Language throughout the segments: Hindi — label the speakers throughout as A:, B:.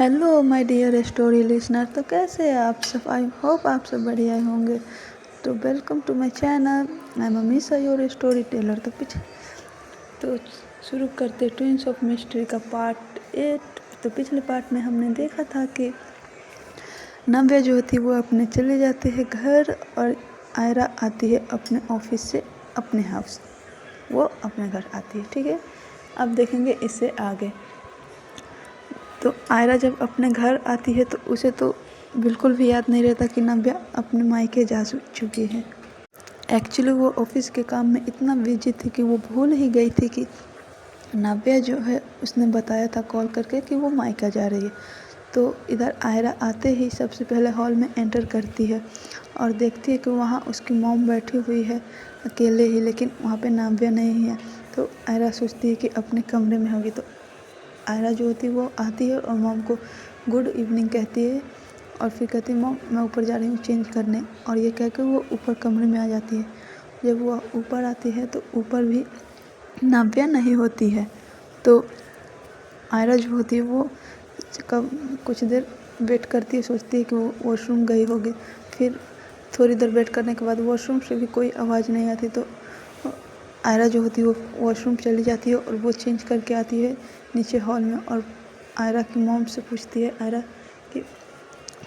A: Hello my dear story listener. तो कैसे हैं आप सब? आई होप आप सब बढ़िया होंगे। तो welcome to my channel. I am Amisha your story teller. तो शुरू करते ट्विंस ऑफ मिस्ट्री का पार्ट 8। तो पिछले पार्ट में हमने देखा था कि नव्या जो थी वो अपने चले जाते हैं घर और आयरा आती है अपने ऑफिस से अपने हाउस। वो अपने घर आती है, ठीक है। अब देखेंगे इससे आगे। तो आयरा जब अपने घर आती है तो उसे तो बिल्कुल भी याद नहीं रहता कि नव्या अपने मायके जा चुकी है। एक्चुअली वो ऑफिस के काम में इतना बिजी थी कि वो भूल ही गई थी कि नव्या जो है उसने बताया था कॉल करके कि वो मायका जा रही है। तो इधर आयरा आते ही सबसे पहले हॉल में एंटर करती है और देखती है कि वहाँ उसकी मॉम बैठी हुई है अकेले ही, लेकिन वहाँ पे नव्या नहीं है। तो आयरा सोचती है कि अपने कमरे में होगी। तो आयरा जो होती है वो आती है और मॉम को गुड इवनिंग कहती है और फिर कहती है मॉम मैं ऊपर जा रही हूँ चेंज करने, और ये कह के वो ऊपर कमरे में आ जाती है। जब वो ऊपर आती है तो ऊपर भी नव्या नहीं होती है। तो आयरा जो होती है वो कुछ देर वेट करती है, सोचती है कि वो वॉशरूम गई होगी। फिर थोड़ी देर वेट करने के बाद वॉशरूम से भी कोई आवाज़ नहीं आती। तो आयरा जो होती है वो वॉशरूम चली जाती है और वो चेंज करके आती है नीचे हॉल में और आयरा की मॉम से पूछती है आयरा कि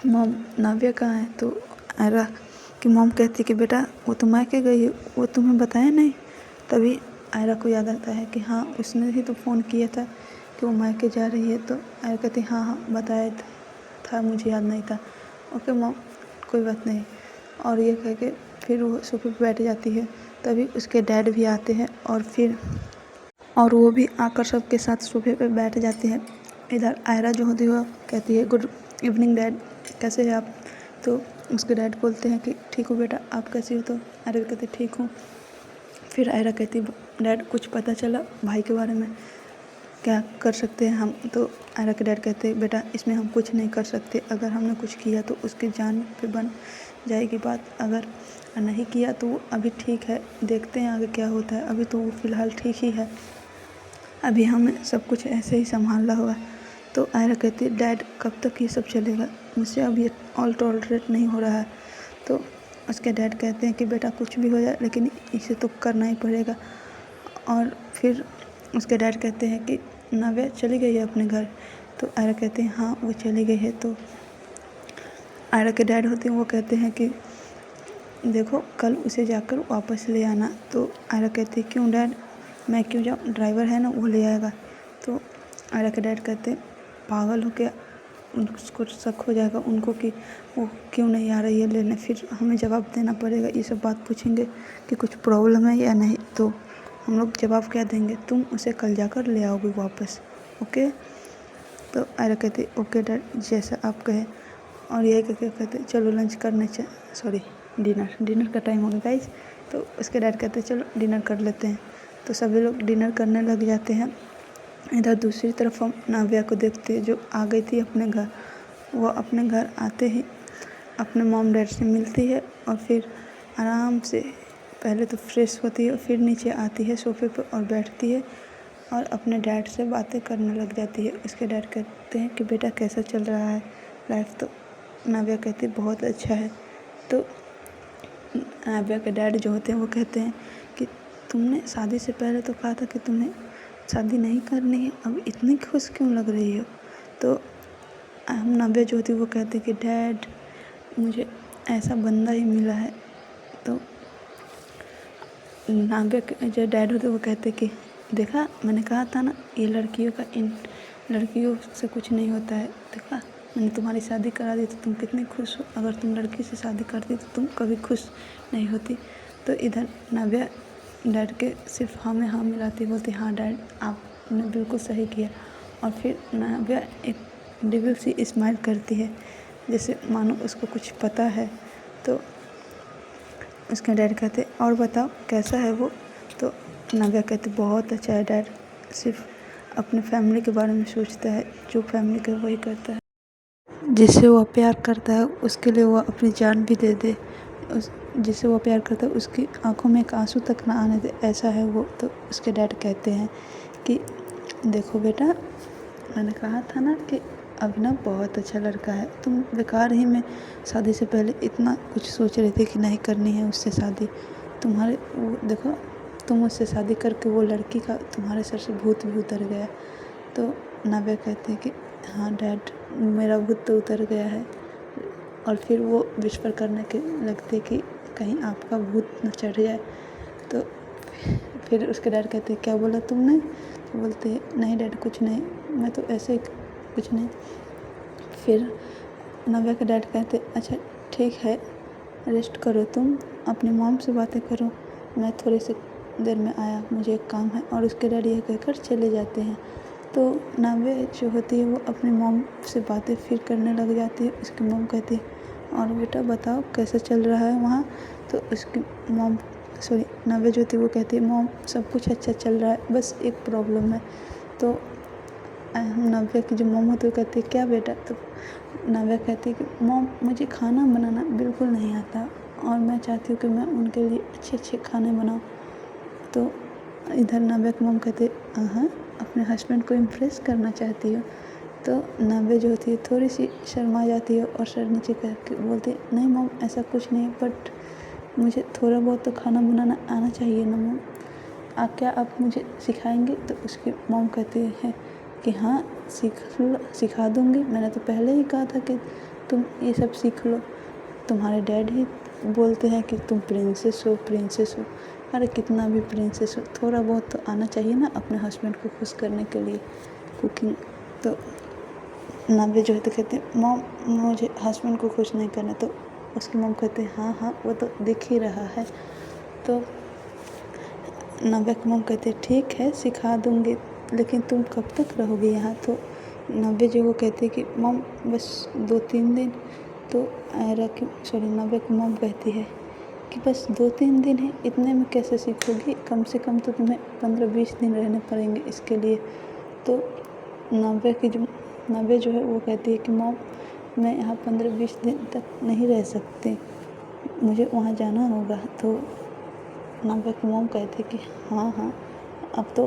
A: मॉम नव्या कहाँ है। तो आयरा की मॉम कहती है कि बेटा वो तो मायके गई है, वो तुम्हें बताया नहीं। तभी आयरा को याद आता है कि हाँ उसने ही तो फ़ोन किया था कि वो मायके जा रही है। तो आयरा कहती है हाँ बताया था, मुझे याद नहीं था। ओके मॉम कोई बात नहीं। और ये कह के फिर वो सोफे पे बैठ जाती है। तभी उसके डैड भी आते हैं और वो भी आकर सबके साथ सोफे पे बैठ जाते हैं। इधर आयरा जो होती है वो कहती है गुड इवनिंग डैड, कैसे हैं आप। तो उसके डैड बोलते हैं कि ठीक हो बेटा, आप कैसी हो। तो आयरा कहते ठीक हूँ। फिर आयरा कहती डैड कुछ पता चला भाई के बारे में, क्या कर सकते हैं हम। तो आयरा के डैड कहते हैं बेटा इसमें हम कुछ नहीं कर सकते, अगर हमने कुछ किया तो उसकी जान पे बन जाएगी बात, अगर नहीं किया तो वो अभी ठीक है, देखते हैं आगे क्या होता है, अभी तो वो फ़िलहाल ठीक ही है, अभी हमें सब कुछ ऐसे ही संभालना होगा। तो आयरा कहती है डैड कब तक ये सब चलेगा, मुझसे अब ये ऑल टॉलरेट नहीं हो रहा है। तो उसके डैड कहते हैं कि बेटा कुछ भी हो जाए लेकिन इसे तो करना ही पड़ेगा। और फिर उसके डैड कहते हैं कि नव्या चली गई है अपने घर। तो आयरा कहते हैं हाँ वो चली गई है। तो आयरा के डैड होते हैं वो कहते हैं कि देखो कल उसे जाकर वापस ले आना। तो आयरा कहती है क्यों डैड, मैं क्यों जाऊँ, ड्राइवर है ना वो ले आएगा। तो आयरा के डैड कहते हैं पागल हो क्या, उसको शक हो जाएगा उनको कि वो क्यों नहीं आ रही है लेने, फिर हमें जवाब देना पड़ेगा, ये सब बात पूछेंगे कि कुछ प्रॉब्लम है या नहीं, तो हम लोग जवाब क्या देंगे, तुम उसे कल जाकर ले आओगे वापस, ओके। तो आयरा कहती ओके डैड जैसा आप कहे। और यही करके कहते चलो लंच करने सॉरी डिनर का टाइम हो गया गाइज। तो उसके डैड कहते चलो डिनर कर लेते हैं। तो सभी लोग डिनर करने लग जाते हैं। इधर दूसरी तरफ हम नव्या को देखते हैं जो आ गई थी अपने घर। वो अपने घर आते ही अपने मॉम डैड से मिलती है और फिर आराम से पहले तो फ्रेश होती है, फिर नीचे आती है सोफे पर और बैठती है और अपने डैड से बातें करने लग जाती है। उसके डैड कहते हैं कि बेटा कैसा चल रहा है लाइफ। तो नव्या कहती है बहुत अच्छा है। तो नव्या के डैड जो होते हैं वो कहते हैं कि तुमने शादी से पहले तो कहा था कि तुम्हें शादी नहीं करनी है, अब इतनी खुश क्यों लग रही हो। तो हम नव्या जो होती है वो कहते हैं कि डैड मुझे ऐसा बंदा ही मिला है। तो नव्या के जो डैड होते वो कहते कि देखा मैंने कहा था ना ये लड़कियों का इन लड़कियों से कुछ नहीं होता है, देखा मैंने तुम्हारी शादी करा दी तो तुम कितनी खुश हो, अगर तुम लड़की से शादी करती तो तुम कभी खुश नहीं होती। तो इधर नव्या डैड के सिर्फ हाँ में हाँ मिलाती, बोलती हाँ डैड आपने बिल्कुल सही किया। और फिर नव्या एक डिविल सी स्माइल करती है जैसे मानो उसको कुछ पता है। तो उसके डैड कहते और बताओ कैसा है वो। तो नव्या कहते बहुत अच्छा है डैड, सिर्फ अपने फैमिली के बारे में सोचता है, जो फैमिली का वही करता है, जिससे वो प्यार करता है उसके लिए वो अपनी जान भी दे दे, जिससे वो प्यार करता है उसकी आंखों में एक आंसू तक ना आने दे, ऐसा है वो। तो उसके डैड कहते हैं कि देखो बेटा मैंने कहा था ना कि अभिनव बहुत अच्छा लड़का है, तुम बेकार ही में शादी से पहले इतना कुछ सोच रहे थे कि नहीं करनी है उससे शादी। तुम्हारे वो देखो, तुम उससे शादी करके वो लड़की का तुम्हारे सर से भूत भी उतर गया। तो नव्या कहती है कि हाँ डैड, मेरा भूत तो उतर गया है। और फिर वो विस्पर करने के लगते कि कहीं आपका भूत न चढ़ जाए। तो फिर उसके डैड कहते हैं क्या बोला तुमने? तो बोलते हैं नहीं डैड कुछ नहीं, मैं तो ऐसे ही कुछ नहीं। फिर नव्या के डैड कहते अच्छा ठीक है, रेस्ट करो, तुम अपनी मॉम से बातें करो, मैं थोड़ी सी देर में आया, मुझे एक काम है। और उसके डैड यह कहकर चले जाते हैं। तो नव्या जो होती है वो अपनी मॉम से बातें फिर करने लग जाती है। उसकी मॉम कहती है और बेटा बताओ कैसा चल रहा है वहाँ? तो उसकी मॉम नव्या जो थी वो कहती है मॉम सब कुछ अच्छा चल रहा है, बस एक प्रॉब्लम है। तो नव्या की जो मॉम होती है वो कहती है क्या बेटा? तो नव्या कहती है कि मॉम मुझे खाना बनाना बिल्कुल नहीं आता और मैं चाहती हूँ कि मैं उनके लिए अच्छे अच्छे खाने बनाऊँ। तो इधर नव्या की मॉम कहती है हाँ अपने हस्बैंड को इम्प्रेस करना चाहती हो? तो नव्या जो होती है थोड़ी सी शर्मा जाती है और सर नीचे करके बोलती है नहीं मॉम ऐसा कुछ नहीं, बट मुझे थोड़ा बहुत तो खाना बनाना आना चाहिए ना मॉम, क्या आप मुझे सिखाएंगे? तो उसकी मॉम कहती है कि हाँ सिखा दूँगी, मैंने तो पहले ही कहा था कि तुम ये सब सीख लो, तुम्हारे डैड ही बोलते हैं कि तुम प्रिंसेस हो प्रिंसेस हो। अरे कितना भी प्रिंसेस हो, थोड़ा बहुत तो आना चाहिए ना अपने हस्बैंड को खुश करने के लिए, कुकिंग। तो नव्या जो है तो कहती है मॉम मुझे हस्बैंड को खुश नहीं करना। तो उसकी मॉम कहते हैं हाँ हाँ वो तो दिख ही रहा है। तो नव्या की मॉम कहती है ठीक है सिखा दूँगी, लेकिन तुम कब तक रहोगे यहाँ? तो नव्या जो वो कहती है कि मॉम बस 2-3 दिन। तो नव्या की मॉम कहती है कि बस 2-3 दिन है, इतने में कैसे सीखोगी? कम से कम तो तुम्हें 15-20 दिन रहने पड़ेंगे इसके लिए। तो नव्या जो है वो कहती है कि मॉम मैं यहाँ 15-20 दिन तक नहीं रह सकती, मुझे वहाँ जाना होगा। तो नव्या की मॉम कहती है कि हाँ हाँ अब तो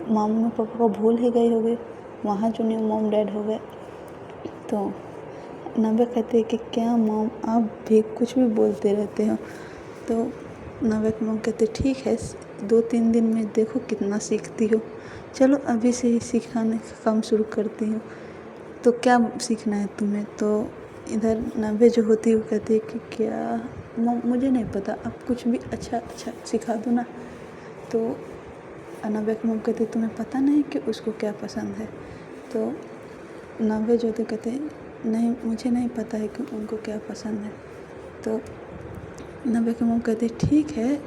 A: मम्मी पापा को भूल ही गए होगे, वहाँ जो न्यू मॉम डैड हो गए। तो नव्या कहती है कि क्या मॉम आप भी कुछ भी बोलते रहते हो? तो नव्या की मॉम कहती है ठीक है 2-3 दिन में देखो कितना सीखती हो, चलो अभी से ही सिखाने का काम शुरू करती हूँ। तो क्या सीखना है तुम्हें? तो इधर नव्या जो होती है वो कहती है कि क्या मॉम मुझे नहीं पता, आप कुछ भी अच्छा सिखा दो ना। तो नव्या की मॉम कहती है तुम्हें पता नहीं कि उसको क्या पसंद है? तो नव्या जो होती कहते हैं नहीं मुझे नहीं पता है कि उनको क्या पसंद है। तो नव्या की मॉम कहती है ठीक है,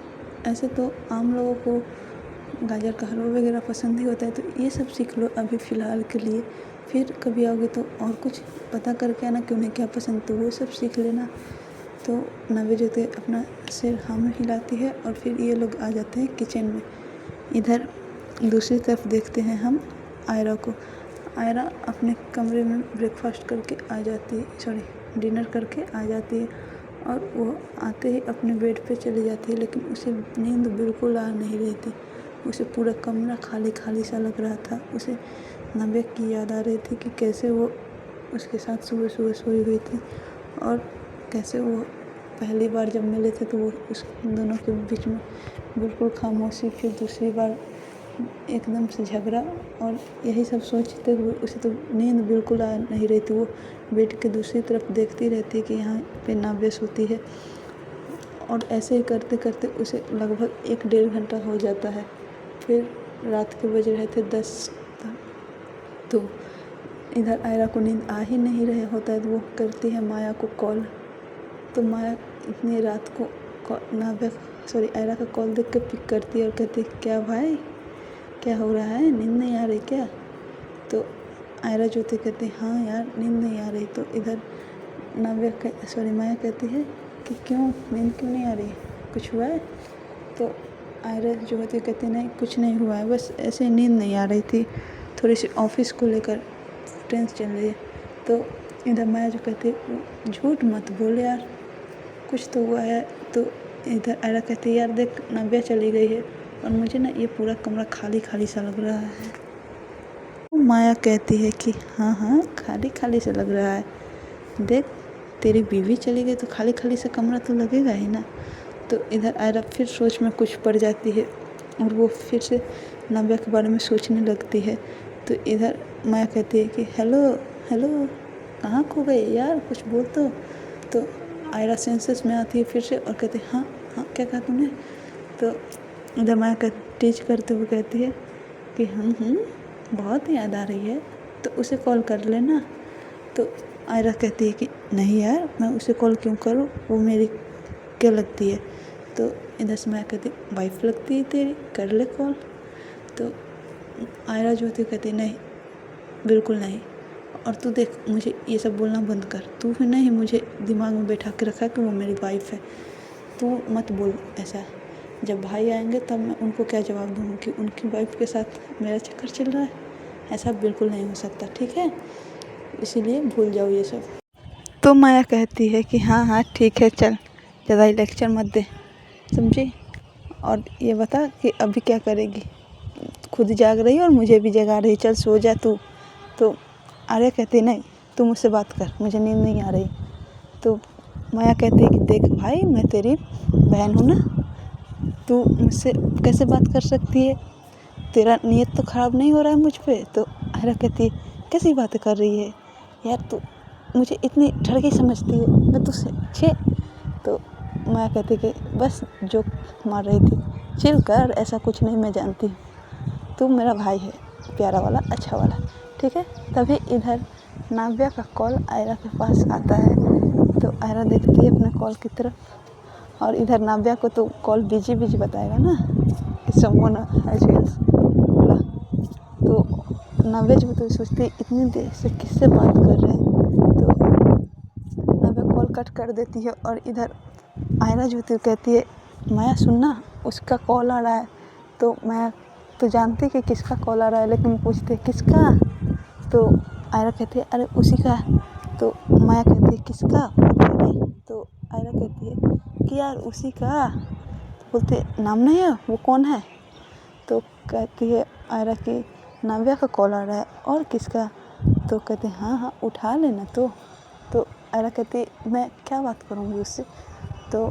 A: ऐसे तो आम लोगों को गाजर का हलवा वगैरह पसंद ही होता है, तो ये सब सीख लो अभी फ़िलहाल के लिए, फिर कभी आओगे तो और कुछ पता करके आना कि उन्हें क्या पसंद, तो वो सब सीख लेना। तो नव्या जो थे अपना सिर हाँ में हिलाती है और फिर ये लोग आ जाते हैं किचन में। इधर दूसरी तरफ देखते हैं हम आयरा को। आयरा अपने कमरे में ब्रेकफास्ट करके आ जाती है, डिनर करके आ जाती है और वो आते ही अपने बेड पे चली जाती है, लेकिन उसे नींद बिल्कुल आ नहीं रही थी। उसे पूरा कमरा खाली खाली सा लग रहा था। उसे नव्या की याद आ रही थी कि कैसे वो उसके साथ सुबह सुबह सोई हुई थी और कैसे वो पहली बार जब मिले थे तो वो उस दोनों के बीच में बिल्कुल खामोशी, फिर दूसरी बार एकदम से झगड़ा, और यही सब सोचते हुए उसे तो नींद बिल्कुल आ नहीं रही थी। वो बेड के दूसरी तरफ देखती रहती है कि यहाँ पे नव्या सोती है, और ऐसे ही करते करते उसे लगभग 1-1.5 घंटा हो जाता है। फिर रात के बज रहे थे 10। तो इधर आयरा को नींद आ ही नहीं रहा होता है तो वो करती है माया को कॉल। तो माया इतनी रात को आयरा का कॉल देख के पिक करती है और कहती है क्या भाई क्या हो रहा है, नींद नहीं आ रही क्या? तो आयरा जो थी कहती है हाँ यार नींद नहीं आ रही। तो इधर माया कहती है कि क्यों नींद क्यों नहीं आ रही, कुछ हुआ है? तो आयरा जो होती है कहती है नहीं कुछ नहीं हुआ है, बस ऐसे नींद नहीं आ रही थी, थोड़ी सी ऑफिस को लेकर टेंस चल रही है। तो इधर माया जो कहती है झूठ मत बोल यार, कुछ तो हुआ है। तो इधर आयरा कहती है यार देख नव्या चली गई है और मुझे ना ये पूरा कमरा खाली खाली सा लग रहा है। माया कहती है कि हाँ हाँ, खाली खाली से लग रहा है, देख तेरी बीवी चली गई तो खाली खाली से कमरा तो लगेगा ही ना। तो इधर आयरा फिर सोच में कुछ पड़ जाती है और वो फिर से नव्या के बारे में सोचने लगती है। तो इधर माया कहती है कि हेलो हेलो, कहाँ खो गए यार, कुछ बोल तो आयरा सेंसेस में आती है फिर से और कहती है हाँ हाँ, क्या कहा तूने। तो इधर माया टीच करते हुए कहती है कि बहुत याद आ रही है, तो उसे कॉल कर लेना। तो आयरा कहती है कि नहीं यार, मैं उसे कॉल क्यों करूँ, वो मेरी क्या लगती है। तो इधर से माया कहती वाइफ लगती है तेरी, कर ले कॉल। तो आयरा जो होती है कहती नहीं, बिल्कुल नहीं, और तू देख मुझे ये सब बोलना बंद कर, तू भी नहीं मुझे दिमाग में बैठा के रखा कि वो मेरी वाइफ है, तू मत बोल ऐसा। जब भाई आएंगे तब मैं उनको क्या जवाब दूँगी कि उनकी वाइफ के साथ मेरा चक्कर चल रहा है, ऐसा बिल्कुल नहीं हो सकता, ठीक है, इसीलिए भूल जाओ ये सब। तो माया कहती है कि हाँ हाँ ठीक है, चल ज़्यादा लेक्चर मत दे, समझी, और ये बता कि अभी क्या करेगी, खुद जाग रही और मुझे भी जगा रही, चल सो जा तू। तो आर्या कहती नहीं, तू मुझसे बात कर, मुझे नींद नहीं आ रही। तो माया कहती है कि देख भाई, मैं तेरी बहन हूँ ना, तू मुझसे कैसे बात कर सकती है, तेरा नीयत तो ख़राब नहीं हो रहा है मुझ पे। तो आयरा कहती है कैसी बातें कर रही है यार, तू मुझे इतनी ठरकी समझती है, मैं तुझसे छे। तो माया कहती कि बस जोक मार रही थी, चिल कर, ऐसा कुछ नहीं, मैं जानती हूँ तू मेरा भाई है, प्यारा वाला अच्छा वाला, ठीक है। तभी इधर नाव्या का कॉल आयरा के पास आता है। तो आयरा देखती है अपने कॉल की तरफ और इधर नाव्या को तो कॉल बिजी बिजी बताएगा ना कि समवन हैज बोला। तो नाव्या जो तो सोचती है इतनी देर से किससे बात कर रहे हैं। तो नाव्या कॉल कट कर देती है और इधर आयरा जो तो कहती है माया सुनना, उसका कॉल आ रहा है। तो मैं तो जानती कि किसका कॉल आ रहा है, लेकिन पूछते किसका। तो आयरा कहती है अरे उसी का। तो माया कहती है किसका, तो आयरा कहती है कि यार उसी का। बोलते नाम नहीं है, वो कौन है। तो कहती है आयरा कि नाव्या का कॉल आ रहा है, और किसका। तो कहते हैं हाँ हाँ उठा लेना। तो आयरा कहती मैं क्या बात करूँगी उससे। तो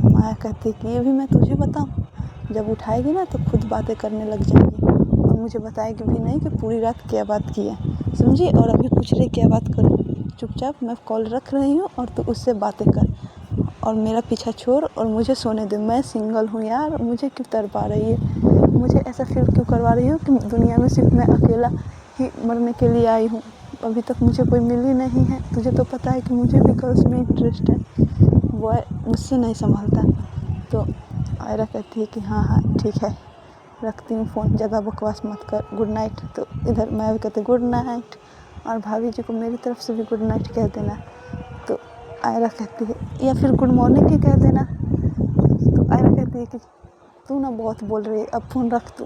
A: माया कहती है कि ये भी मैं तुझे बताऊँ, जब उठाएगी ना तो खुद बातें करने लग जाएगी और मुझे बताएगी भी नहीं कि पूरी रात क्या बात की है, समझी। और अभी पूछ रही क्या बात करूँ, चुपचाप मैं कॉल रख रही हूँ और तू उससे बातें कर और मेरा पीछा छोड़ और मुझे सोने दे। मैं सिंगल हूँ यार, मुझे क्यों तड़पा रही है, मुझे ऐसा फील क्यों करवा रही हो कि दुनिया में सिर्फ मैं अकेला ही मरने के लिए आई हूँ, अभी तक मुझे कोई मिली नहीं है। तुझे तो पता है कि मुझे भी गर्ल्स में इंटरेस्ट है, वो मुझसे नहीं संभालता। तो आयरा कहती है कि हाँ हाँ ठीक है, रखती हूँ फ़ोन, ज़्यादा बकवास मत कर, गुड नाइट। तो इधर मैं भी कहती गुड नाइट, और भाभी जी को मेरी तरफ से भी गुड नाइट कह देना। तो आयरा कहती है या फिर गुड मॉर्निंग ही कह देना। तो आयरा कहती है कि तू ना बहुत बोल रही है, अब फ़ोन रख तू।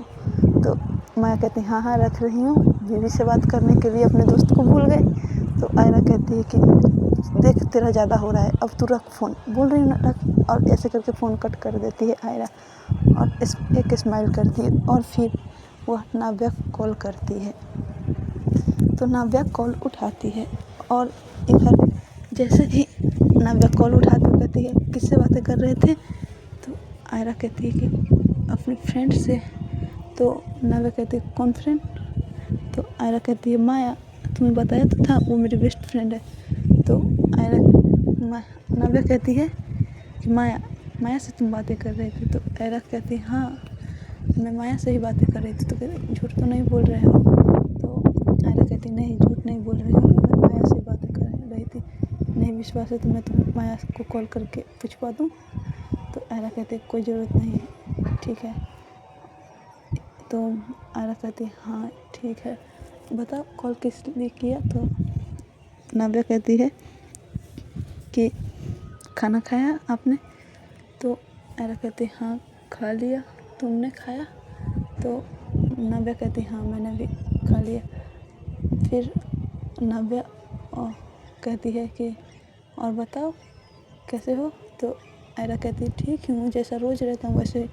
A: तो मैं कहती हाँ हाँ रख रही हूँ, बीवी से बात करने के लिए अपने दोस्त को भूल गई। तो आयरा कहती है कि देख तेरा ज़्यादा हो रहा है, अब तू रख फ़ोन, बोल रही हूँ ना रख। और ऐसे करके फ़ोन कट कर देती है आयरा और एक स्माइल करती है और फिर वह नाव्या कॉल करती है। तो नाव्या कॉल उठाती है और इधर जैसे ही नाव्या कॉल उठाती कहती है किससे बातें कर रहे थे। तो आयरा कहती है कि अपने फ्रेंड से। तो नाव्या कहती है कौन फ्रेंड। तो आयरा कहती है माया, तुम्हें बताया तो था वो मेरी बेस्ट फ्रेंड है। तो नाव्या कहती है कि माया से तुम बातें कर रहे थे। तो आयरा कहती है हाँ मैं माया से ही बातें कर रही थी। तो कहती झूठ तो नहीं बोल रहे हो। तो आयरा कहती नहीं झूठ नहीं बोल रही हूँ, मैं माया से ही बातें कर रही थी, नहीं विश्वास है तो मैं तुम्हें माया को कॉल करके पूछवा दूँ। तो आयरा कहती कोई ज़रूरत नहीं है, ठीक है। तो आयरा कहती हाँ ठीक है, बताओ कॉल किस लिए किया। तो नाव्या कहती है कि खाना खाया आपने। तो आयरा कहती हाँ खा लिया, तुमने खाया। तो नाव्या कहती हाँ मैंने भी खा लिया। फिर नाव्या कहती है कि और बताओ कैसे हो। तो आयरा कहती ठीक हूँ, जैसा रोज़ रहता हूँ वैसे।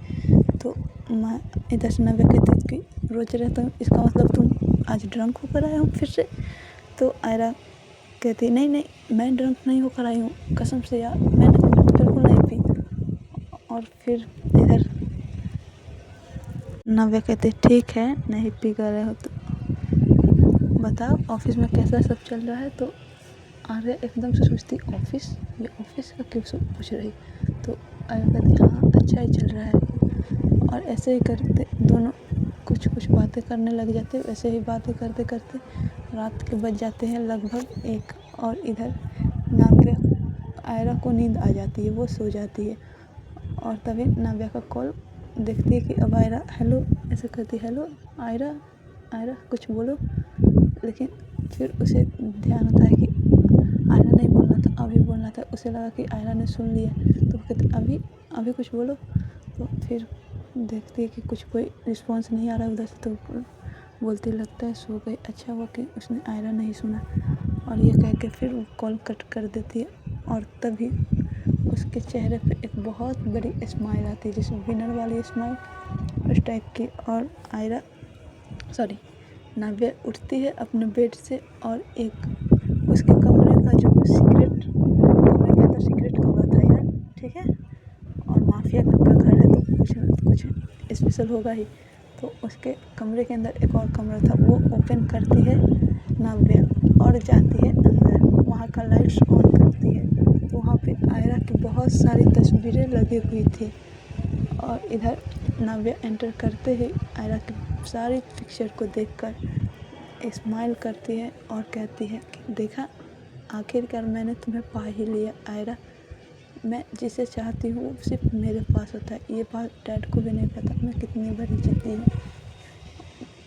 A: तो मैं इधर से नाव्या कहती कि रोज़ रहता हूँ इसका मतलब तुम आज ड्रंक होकर आया हूँ फिर से। तो आयरा कहती नहीं नहीं मैं ड्रंक नहीं होकर आई हूँ, कसम से यार मैंने बिल्कुल नहीं पी। और फिर इधर नव्या कहती ठीक है नहीं पी कर रहे हो तो बताओ ऑफिस में कैसा सब चल रहा है। तो आर्या एकदम से सोचती ऑफिस, ये ऑफिस का क्यों सब पूछ रही। तो आर्या कहती हाँ अच्छा ही चल रहा है। और ऐसे ही करते दोनों कुछ कुछ बातें करने लग जाते। वैसे ही बातें करते करते रात के बज जाते हैं लगभग 1। और इधर नाव्या आयरा को नींद आ जाती है, वो सो जाती है। और तभी नाव्या का कॉल देखती है कि अब आयरा हेलो ऐसे करती हेलो आयरा आयरा कुछ बोलो। लेकिन फिर उसे ध्यान आता है कि आयरा नहीं बोलना था अभी बोलना था। उसे लगा कि आयरा ने सुन लिया तो वो कहती अभी अभी कुछ बोलो। तो फिर देखती है कि कुछ कोई रिस्पॉन्स नहीं आ रहा उधर से। तो बोलती लगता है सो गई, अच्छा हुआ कि उसने आयरा नहीं सुना। और ये कह के फिर वो कॉल कट कर देती है। और तभी उसके चेहरे पे एक बहुत बड़ी स्माइल आती है, जैसे विनर वाली स्माइल उस टाइप की। और आयरा सॉरी नाव्या उठती है अपने बेड से और एक उसके कमरे का जो सीक्रेट कमरे के अंदर सीक्रेट कमरा था यार, ठीक है। और माफिया का घर है तो कुछ स्पेशल होगा ही। तो उसके कमरे के अंदर एक और कमरा था, वो ओपन करती है नाव्या और जाती है अंदर। वहाँ का लाइट्स ऑन करती है तो वहाँ पे आयरा की बहुत सारी तस्वीरें लगी हुई थी। और इधर नाव्या एंटर करते ही आयरा की सारी पिक्चर को देखकर स्माइल करती है और कहती है कि देखा आखिरकार मैंने तुम्हें पा ही लिया आयरा। मैं जिसे चाहती हूँ वो सिर्फ मेरे पास होता है। ये बात डैड को भी नहीं पता मैं कितनी बड़ी जिद्दी हूँ।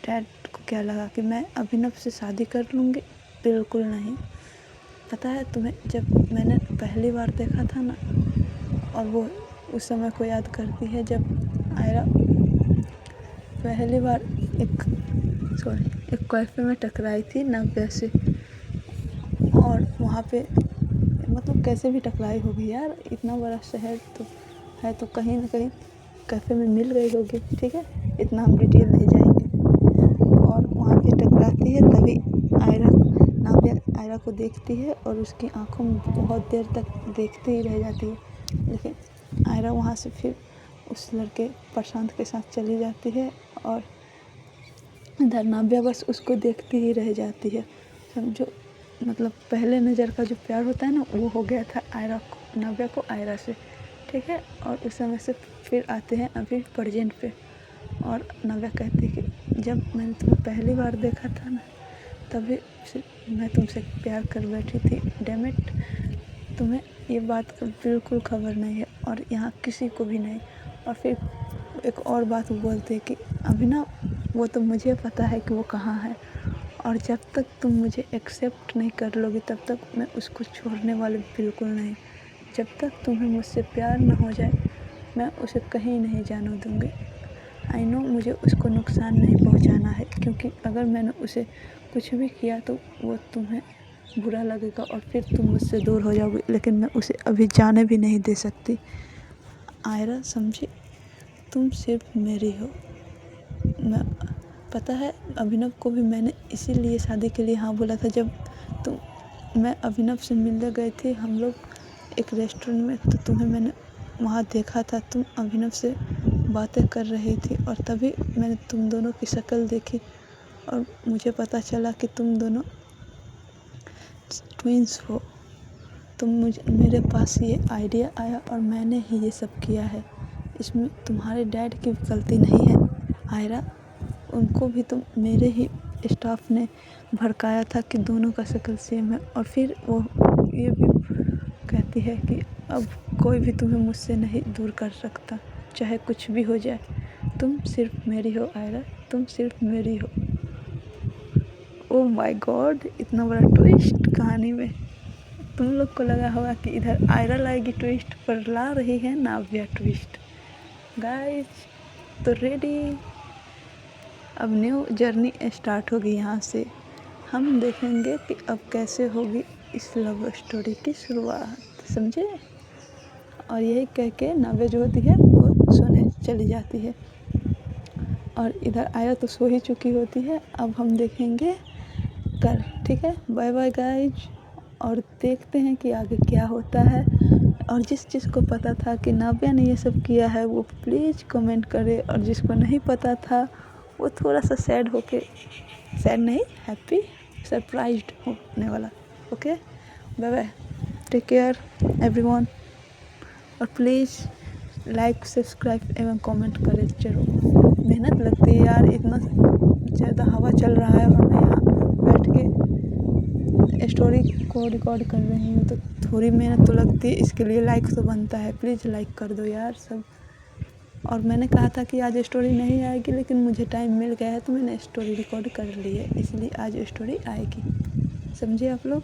A: डैड को क्या लगा कि मैं अभिनव से शादी कर लूँगी, बिल्कुल नहीं। पता है तुम्हें जब मैंने पहली बार देखा था ना, और वो उस समय को याद करती है जब आयरा पहली बार एक कैफ़े में टकराई थी नाव्या से। और वहाँ पे मतलब कैसे भी टकराई होगी यार, इतना बड़ा शहर तो है तो कहीं ना कहीं कैफ़े में मिल गई होगी, ठीक है। इतना हम डिटेल नहीं जाएंगे। और वहाँ पे टकराती है तभी नाव्या आयरा को देखती है और उसकी आंखों में बहुत देर तक देखते ही रह जाती है। लेकिन आयरा वहाँ से फिर उस लड़के प्रशांत के साथ चली जाती है। और इधर नाव्या बस उसको देखती ही रह जाती है। समझो मतलब पहले नज़र का जो प्यार होता है ना, वो हो गया था नाव्या को आयरा से, ठीक है। और उस समय से फिर आते हैं अभी प्रेजेंट पे। और नाव्या कहती है कि जब मैंने तुम्हें पहली बार देखा था ना, तभी मैं तुमसे प्यार कर बैठी थी। डैम इट, तुम्हें ये बात का बिल्कुल खबर नहीं है और यहाँ किसी को भी नहीं। और फिर एक और बात वो बोलते हैं कि अभिनव वो तो मुझे पता है कि वो कहाँ है, और जब तक तुम मुझे एक्सेप्ट नहीं कर लोगी तब तक मैं उसको छोड़ने वाली बिल्कुल नहीं। जब तक तुम्हें मुझसे प्यार न हो जाए मैं उसे कहीं नहीं जाने दूँगी। आई नो मुझे उसको नुकसान नहीं पहुंचाना है, क्योंकि अगर मैंने उसे कुछ भी किया तो वो तुम्हें बुरा लगेगा और फिर तुम मुझसे दूर हो जाओगी। लेकिन मैं उसे अभी जाने भी नहीं दे सकती। आयरा समझी, तुम सिर्फ मेरी हो। मैं पता है अभिनव को भी मैंने इसीलिए शादी के लिए हाँ बोला था। जब मैं अभिनव से मिलने गए थे हम लोग एक रेस्टोरेंट में, तो तुम्हें मैंने वहाँ देखा था, तुम अभिनव से बातें कर रही थी। और तभी मैंने तुम दोनों की शक्ल देखी और मुझे पता चला कि तुम दोनों ट्विंस हो। मेरे पास ये आइडिया आया और मैंने ही ये सब किया है। इसमें तुम्हारे डैड की गलती नहीं है आयरा, उनको भी तो मेरे ही स्टाफ ने भड़काया था कि दोनों का शक्ल सेम है। और फिर वो ये भी कहती है कि अब कोई भी तुम्हें मुझसे नहीं दूर कर सकता, चाहे कुछ भी हो जाए। तुम सिर्फ मेरी हो आयरा, तुम सिर्फ मेरी हो। ओह माय गॉड, इतना बड़ा ट्विस्ट कहानी में। तुम लोग को लगा होगा कि इधर आयरा लाएगी ट्विस्ट, पर ला रही है नाव्या ट्विस्ट। गाइस तो रेडी, अब न्यू जर्नी स्टार्ट होगी। यहाँ से हम देखेंगे कि अब कैसे होगी इस लव स्टोरी की शुरुआत, समझे। और यही कह के नाव्या जो होती है वो सोने चली जाती है। और इधर आया तो सो ही चुकी होती है। अब हम देखेंगे कल, ठीक है। बाय बाय गाइज, और देखते हैं कि आगे क्या होता है। और जिस चीज़ को पता था कि नाव्या ने ये सब किया है वो प्लीज़ कमेंट करे, और जिसको नहीं पता था वो थोड़ा सा सैड नहीं, हैप्पी सरप्राइज्ड होने वाला। Okay, bye bye, take care everyone, और प्लीज़ लाइक सब्सक्राइब एवं कमेंट करें जरूर। मेहनत लगती है यार, इतना ज़्यादा हवा चल रहा है और मैं यहाँ बैठ के स्टोरी को रिकॉर्ड कर रही हूँ, तो थोड़ी मेहनत तो लगती है, इसके लिए लाइक तो बनता है। प्लीज़ लाइक कर दो यार सब। और मैंने कहा था कि आज स्टोरी नहीं आएगी, लेकिन मुझे टाइम मिल गया है तो मैंने स्टोरी रिकॉर्ड कर ली है, इसलिए आज स्टोरी आएगी। समझे आप लोग।